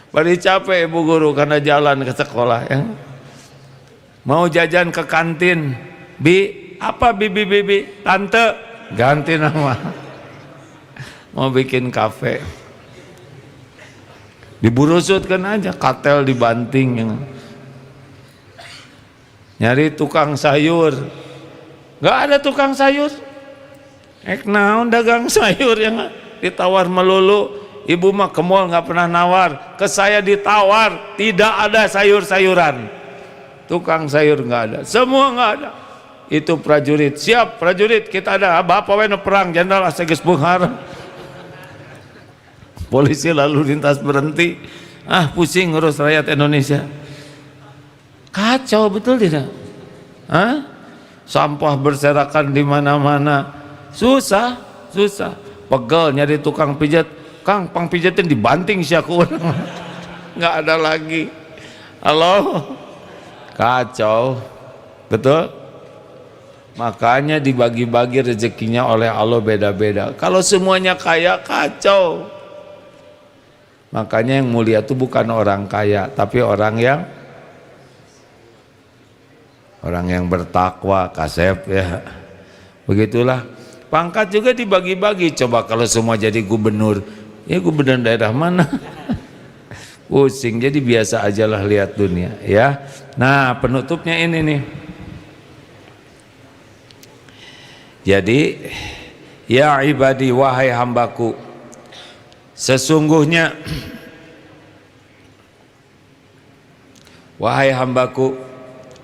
Bari capek Bu guru karena jalan ke sekolah ya. Mau jajan ke kantin, Bi, apa bibi, tante, ganti nama. Mau bikin kafe, diburusutkan aja, katel dibanting. Nyari tukang sayur, gak ada tukang sayur. Naon dagang sayur yang ditawar melulu. Ibu mah ke mall gak pernah nawar, ke saya ditawar, tidak ada sayur-sayuran. Tukang sayur nggak ada, semua nggak ada. Itu prajurit, siap prajurit, kita ada bapak wena perang jenderal aseges bunghar. Polisi lalu lintas berhenti, pusing ngurus rakyat Indonesia. Kacau betul tidak? Sampah berserakan di mana-mana, susah. Pegel nyari tukang pijat, Kang pang pijatin dibanting siaku. Nggak ada lagi. Halo. Kacau, betul? Makanya dibagi-bagi rezekinya oleh Allah beda-beda. Kalau semuanya kaya, kacau. Makanya yang mulia itu bukan orang kaya, tapi orang yang bertakwa, kasep ya. Begitulah. Pangkat juga dibagi-bagi. Coba kalau semua jadi gubernur, ya gubernur daerah mana? Pusing. Jadi biasa ajalah lihat dunia ya. Nah penutupnya ini nih. Jadi ya ibadi, wahai hambaku, sesungguhnya wahai hambaku,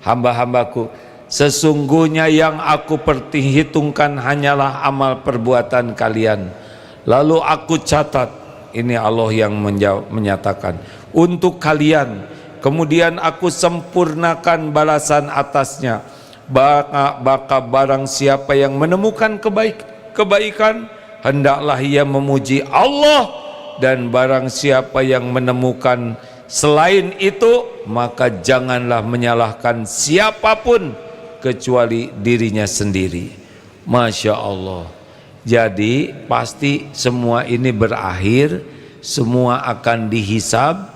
hamba-hambaku, Sesungguhnya yang aku perhitungkan hanyalah amal perbuatan kalian. Lalu aku catat, ini Allah yang menyatakan, untuk kalian. Kemudian aku sempurnakan balasan atasnya. Maka barang siapa yang menemukan kebaikan, hendaklah ia memuji Allah. Dan barang siapa yang menemukan selain itu, maka janganlah menyalahkan siapapun kecuali dirinya sendiri. Masya Allah. Jadi pasti semua ini berakhir, semua akan dihisab,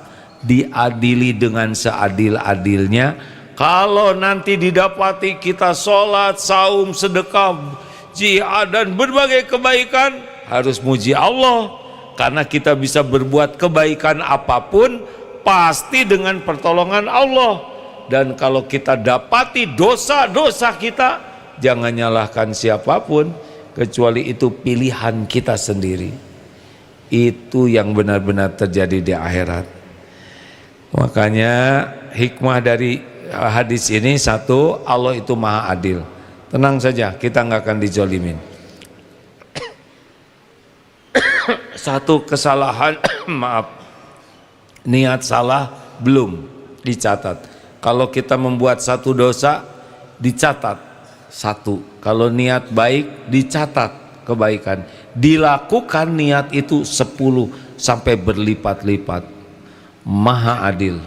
diadili dengan seadil-adilnya. Kalau nanti didapati kita sholat, saum, sedekah, jihad dan berbagai kebaikan, harus muji Allah, karena kita bisa berbuat kebaikan apapun pasti dengan pertolongan Allah. Dan kalau kita dapati dosa-dosa kita, jangan nyalahkan siapapun, kecuali itu pilihan kita sendiri. Itu yang benar-benar terjadi di akhirat. Makanya hikmah dari hadis ini, satu, Allah itu maha adil. Tenang saja, kita nggak akan dijolimin. Satu kesalahan, maaf, niat salah belum dicatat. Kalau kita membuat satu dosa, dicatat satu. Kalau niat baik, dicatat kebaikan. Dilakukan niat itu 10 sampai berlipat-lipat. Maha adil.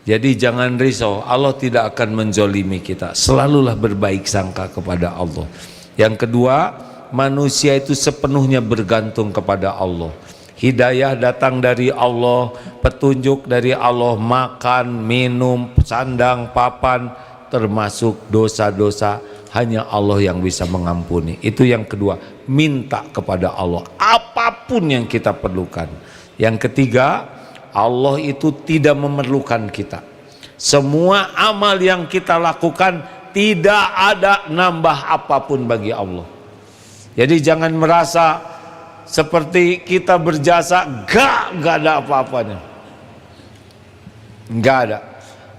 Jadi jangan risau, Allah tidak akan menzolimi kita. Selalulah berbaik sangka kepada Allah. Yang kedua, manusia itu sepenuhnya bergantung kepada Allah. Hidayah datang dari Allah, petunjuk dari Allah, makan, minum, sandang, papan, termasuk dosa-dosa, hanya Allah yang bisa mengampuni. Itu yang kedua, minta kepada Allah apapun yang kita perlukan. Yang ketiga, Allah itu tidak memerlukan kita. Semua amal yang kita lakukan tidak ada nambah apapun bagi Allah. Jadi jangan merasa seperti kita berjasa, gak ada apa-apanya. Gak ada.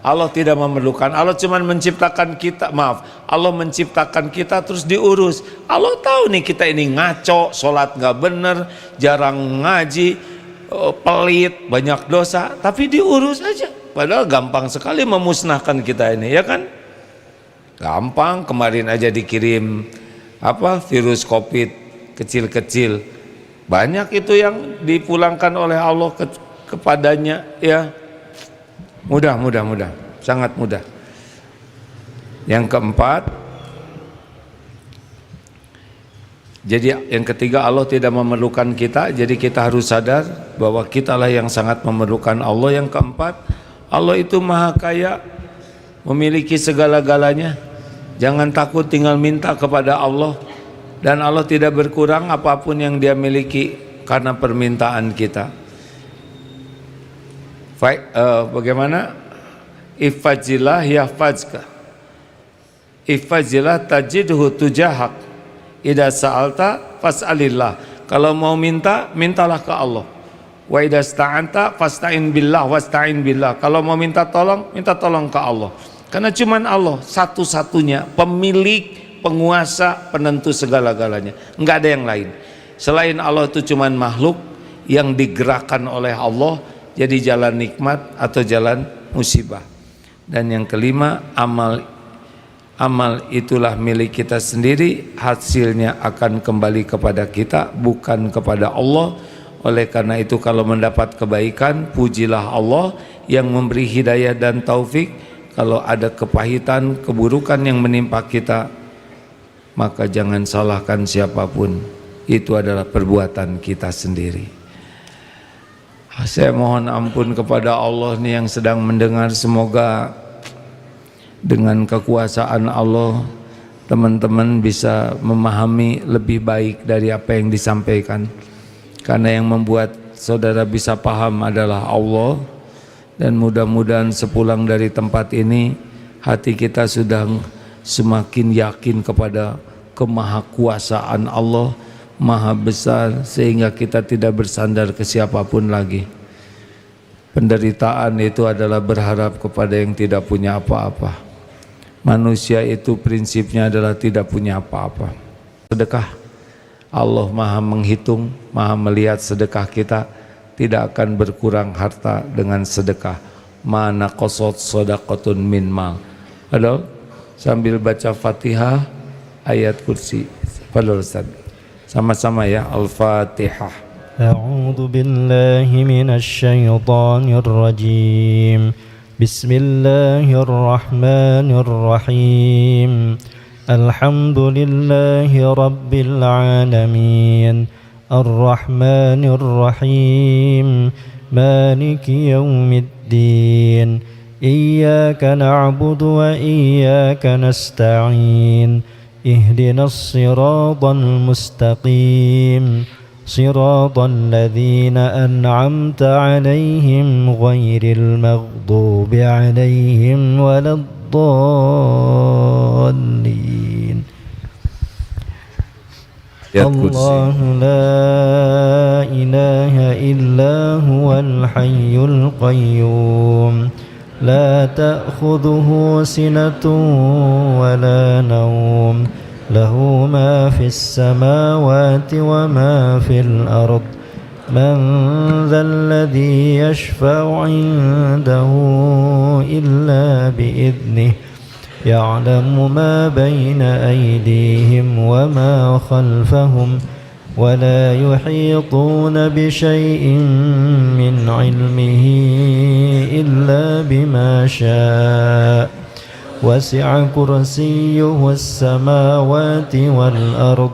Allah tidak memerlukan. Allah cuma menciptakan kita, Allah menciptakan kita terus diurus. Allah tahu nih kita ini ngaco, sholat gak bener, jarang ngaji, pelit, banyak dosa, tapi diurus aja. Padahal gampang sekali memusnahkan kita ini, ya kan? Gampang. Kemarin aja dikirim virus COVID kecil-kecil. Banyak itu yang dipulangkan oleh Allah kepadanya, ya. Mudah, sangat mudah. Yang keempat, jadi yang ketiga, Allah tidak memerlukan kita, jadi kita harus sadar bahwa kitalah yang sangat memerlukan Allah. Yang keempat, Allah itu maha kaya, memiliki segala-galanya. Jangan takut tinggal minta kepada Allah. Dan Allah tidak berkurang apapun yang Dia miliki karena permintaan kita. Bagaimana? Ifajillah yahfazka, ifajillah tajidhu tujahak, idza sa'alta fas'alillah. Kalau mau minta, mintalah ke Allah. Wa idza sta'anta fasta'in billah wasta'in billah. Kalau mau minta tolong, minta tolong ke Allah. Karena cuman Allah satu-satunya pemilik, penguasa, penentu segala-galanya. Enggak ada yang lain. Selain Allah itu cuman makhluk yang digerakkan oleh Allah jadi jalan nikmat atau jalan musibah. Dan yang kelima, amal itulah milik kita sendiri, hasilnya akan kembali kepada kita, bukan kepada Allah. Oleh karena itu, kalau mendapat kebaikan, pujilah Allah yang memberi hidayah dan taufik. Kalau ada kepahitan, keburukan yang menimpa kita, maka jangan salahkan siapapun. Itu adalah perbuatan kita sendiri. Saya mohon ampun kepada Allah nih yang sedang mendengar. Semoga dengan kekuasaan Allah teman-teman bisa memahami lebih baik dari apa yang disampaikan. Karena yang membuat saudara bisa paham adalah Allah. Dan mudah-mudahan sepulang dari tempat ini, hati kita sudah semakin yakin kepada kemahakuasaan Allah, maha besar, sehingga kita tidak bersandar ke siapapun lagi. Penderitaan itu adalah berharap kepada yang tidak punya apa-apa. Manusia itu prinsipnya adalah tidak punya apa-apa. Sedekah, Allah maha menghitung, maha melihat sedekah kita, tidak akan berkurang harta dengan sedekah. Mana qasat sadaqatun min mal. Halo, sambil baca Fatihah, ayat kursi. Padahal Ustaz, sama-sama ya, Al-Fatihah. A'udzu billahi minasy syaithanir rajim. Bismillahirrahmanirrahim. Alhamdulillahi rabbil alamin. Ar-Rahmanir Rahim. Maliki yaumiddin. Iyyaka na'budu wa iyyaka nasta'in. Ihdinas siratal mustaqim. صراط الذين أنعمت عليهم غير المغضوب عليهم ولا الضالين. الله لا إله إلا هو الحي القيوم لا تأخذه سنة ولا نوم له ما في السماوات وما في الأرض من ذا الذي يشفع عنده إلا بإذنه يعلم ما بين أيديهم وما خلفهم ولا يحيطون بشيء من علمه إلا بما شاء وسع كرسيه السماوات والأرض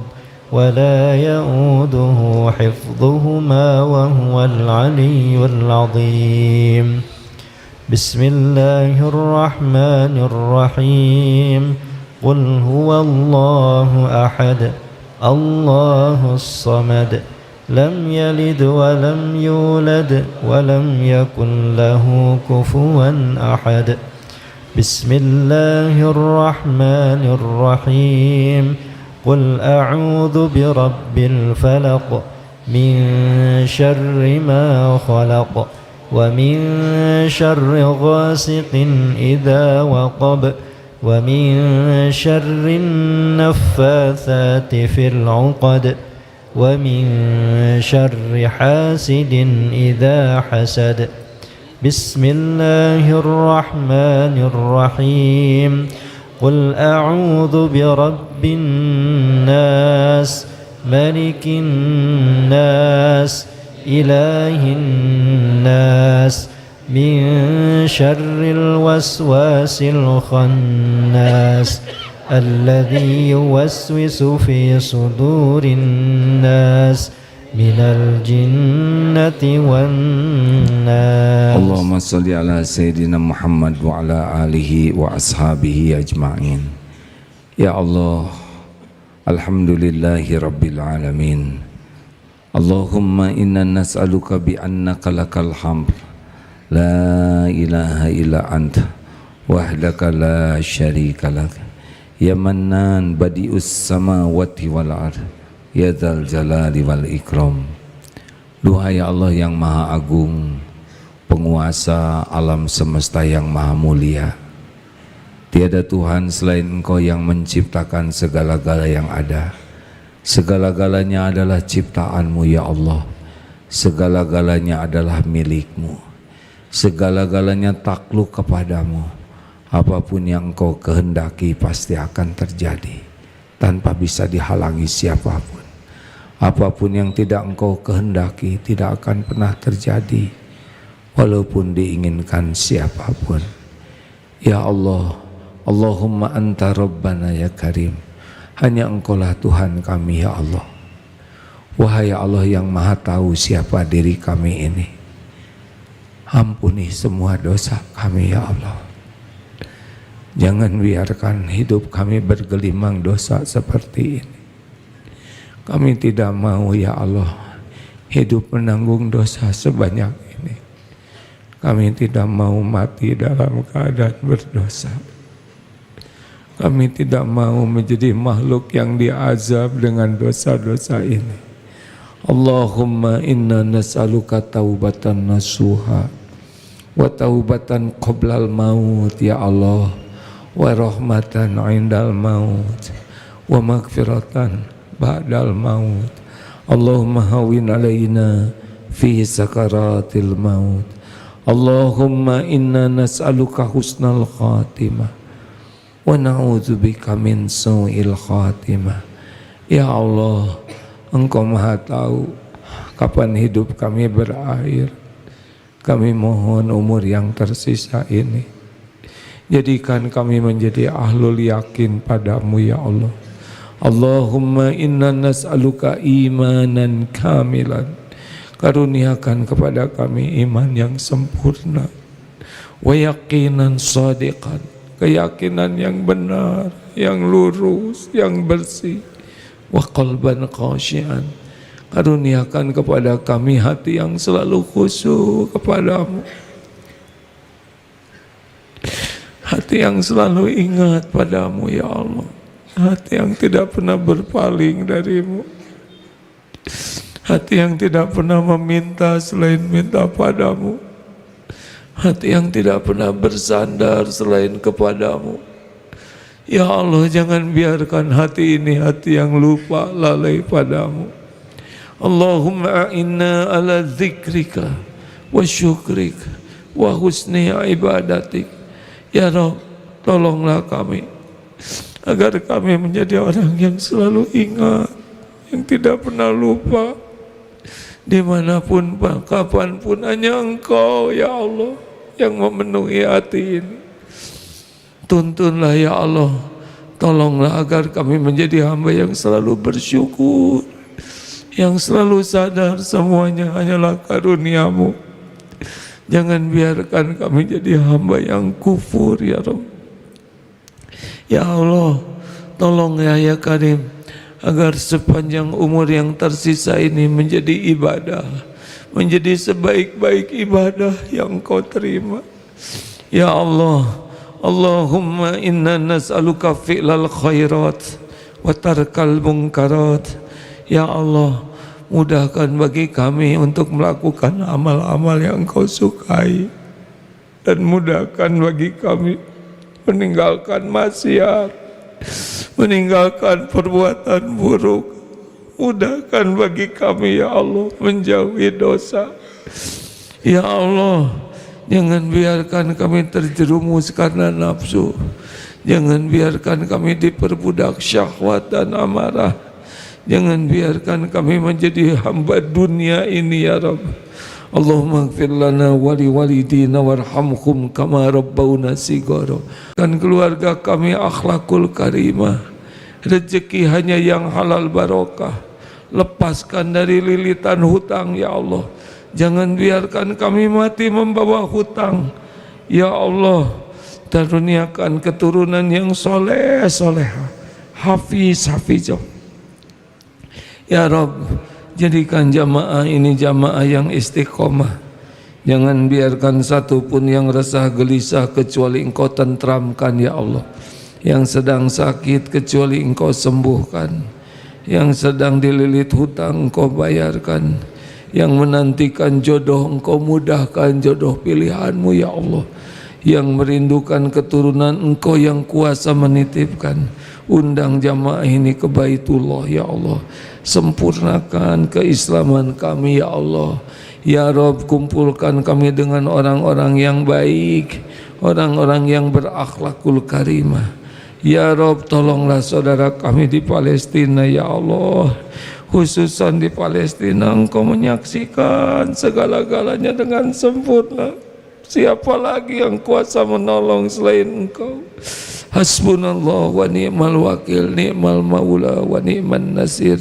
ولا يؤوده حفظهما وهو العلي العظيم. بسم الله الرحمن الرحيم. قل هو الله أحد الله الصمد لم يلد ولم يولد ولم يكن له كفوا أحد. بسم الله الرحمن الرحيم. قل أعوذ برب الفلق من شر ما خلق ومن شر غاسق إذا وقب ومن شر النفاثات في العقد ومن شر حاسد إذا حسد. بسم الله الرحمن الرحيم. قل أعوذ برب الناس ملك الناس إله الناس من شر الوسواس الخناس الذي يوسوس في صدور الناس من الجنة والناس. اللهم صل على سيدنا محمد وعلى آله وأصحابه أجمعين. يا الله الحمد لله رب العالمين. اللهم إنا نسألك بأنك لك الحمد لا إله إلا أنت وحدك لا شريك لك يا منان بديع السماوات والأرض ya dzal jalali wal ikram. Duhai Allah yang maha agung, penguasa alam semesta yang maha mulia, tiada Tuhan selain Engkau yang menciptakan segala-gala yang ada. Segala-galanya adalah ciptaan-Mu ya Allah. Segala-galanya adalah milik-Mu. Segala-galanya takluk kepadamu. Apapun yang Engkau kehendaki pasti akan terjadi tanpa bisa dihalangi siapapun. Apapun yang tidak Engkau kehendaki tidak akan pernah terjadi walaupun diinginkan siapapun. Ya Allah, Allahumma anta rabbana ya karim. Hanya Engkaulah Tuhan kami ya Allah. Wahai Allah yang maha tahu siapa diri kami ini, ampuni semua dosa kami ya Allah. Jangan biarkan hidup kami bergelimang dosa seperti ini. Kami tidak mau ya Allah hidup menanggung dosa sebanyak ini. Kami tidak mau mati dalam keadaan berdosa. Kami tidak mau menjadi makhluk yang diazab dengan dosa-dosa ini. Allahumma inna nas'aluka taubatan nasuha wa taubatan qoblal maut ya Allah. wa rahmatan 'indal maut wa maghfiratan ba'dal maut. Allahumma hawwin 'alaina fi sakaratil maut. Allahumma inna nas'aluka husnal khatimah wa na'udzubika min su'il khatimah. Ya Allah, Engkau Maha tahu kapan hidup kami berakhir. Kami mohon umur yang tersisa ini jadikan kami menjadi ahlul yakin padamu ya Allah. Allahumma inna nas'aluka imanan kamilan. Karuniakan kepada kami iman yang sempurna, wa yaqinan shadiqan, keyakinan yang benar, yang lurus, yang bersih, wa qalban khashian. Karuniakan kepada kami hati yang selalu khusyuk kepadamu, hati yang selalu ingat padamu ya Allah, hati yang tidak pernah berpaling darimu, hati yang tidak pernah meminta selain minta padamu, hati yang tidak pernah bersandar selain kepadamu. Ya Allah, jangan biarkan hati ini hati yang lupa lalai padamu. Allahumma a'inna ala dzikrika wa syukrika wa husni ibadatik. Ya Rabb, tolonglah kami agar kami menjadi orang yang selalu ingat, yang tidak pernah lupa. Dimanapun, kapanpun, hanya Engkau ya Allah yang memenuhi hati ini. Tuntunlah ya Allah, tolonglah agar kami menjadi hamba yang selalu bersyukur, yang selalu sadar semuanya hanyalah karunia-Mu. Jangan biarkan kami jadi hamba yang kufur ya Rabb. Ya Allah, tolong ya Karim, agar sepanjang umur yang tersisa ini menjadi ibadah, menjadi sebaik-baik ibadah yang Kau terima. Ya Allah, Allahumma inna nas'aluka fi'lal khairat wa tarkal munkarat. Ya Allah, mudahkan bagi kami untuk melakukan amal-amal yang Kau sukai, dan mudahkan bagi kami meninggalkan maksiat, meninggalkan perbuatan buruk. Mudahkan bagi kami ya Allah menjauhi dosa. Ya Allah, jangan biarkan kami terjerumus karena nafsu. Jangan biarkan kami diperbudak syahwat dan amarah. Jangan biarkan kami menjadi hamba dunia ini ya Rabb. Allahumma ighfir lana wa liwalidina warhamhum kama rabbawna shighara. Dan keluarga kami akhlakul karimah, rezeki hanya yang halal barokah. Lepaskan dari lilitan hutang ya Allah. Jangan biarkan kami mati membawa hutang. Ya Allah, karuniakan keturunan yang soleh soleha, hafiz hafizah. Ya Rabb, jadikan jamaah ini jamaah yang istiqomah. Jangan biarkan satu pun yang resah gelisah kecuali Engkau tentramkan ya Allah. Yang sedang sakit kecuali Engkau sembuhkan. Yang sedang dililit hutang Engkau bayarkan. Yang menantikan jodoh Engkau mudahkan jodoh pilihan-Mu ya Allah. Yang merindukan keturunan Engkau yang kuasa menitipkan. Undang jamaah ini ke Baitullah ya Allah. Sempurnakan keislaman kami ya Allah. Ya Rabb, kumpulkan kami dengan orang-orang yang baik, orang-orang yang berakhlakul karimah. Ya Rabb, tolonglah saudara kami di Palestina ya Allah. Khususan di Palestina Engkau menyaksikan segala-galanya dengan sempurna. Siapa lagi yang kuasa menolong selain Engkau? Hasbunallah wa ni'mal wakil, ni'mal maula wa ni'man nasir.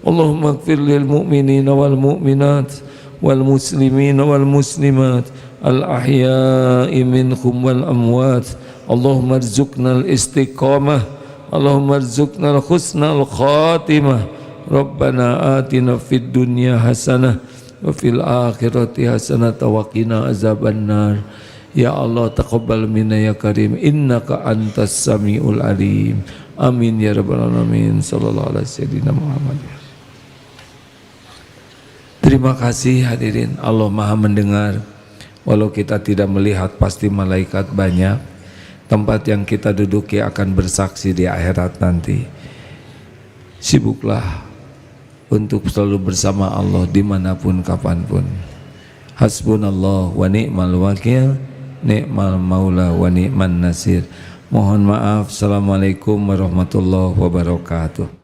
Allahumma ighfir lil mu'minina wal mu'minat wal muslimina wal muslimat al ahya'i minhum wal amwat. Allahumma arzuqna al istiqamah, Allahumma arzuqna al husnal khatimah. Rabbana atina fid dunya hasanah wa fil akhirati hasanah wa qina azabannar. Ya Allah, taqabbal minna ya karim, innaka antas samiul alim. Amin ya rabbal alamin. Sallallahu alaihi sayyidina Muhammad. Terima kasih hadirin. Allah Maha mendengar. Walau kita tidak melihat, pasti malaikat banyak. tempat yang kita duduki akan bersaksi di akhirat nanti. Sibuklah untuk selalu bersama Allah dimanapun kapanpun. Hasbunallah wa ni'mal wakil, ni'mal maula wa ni'man nasir. Mohon maaf. Assalamualaikum warahmatullahi wabarakatuh.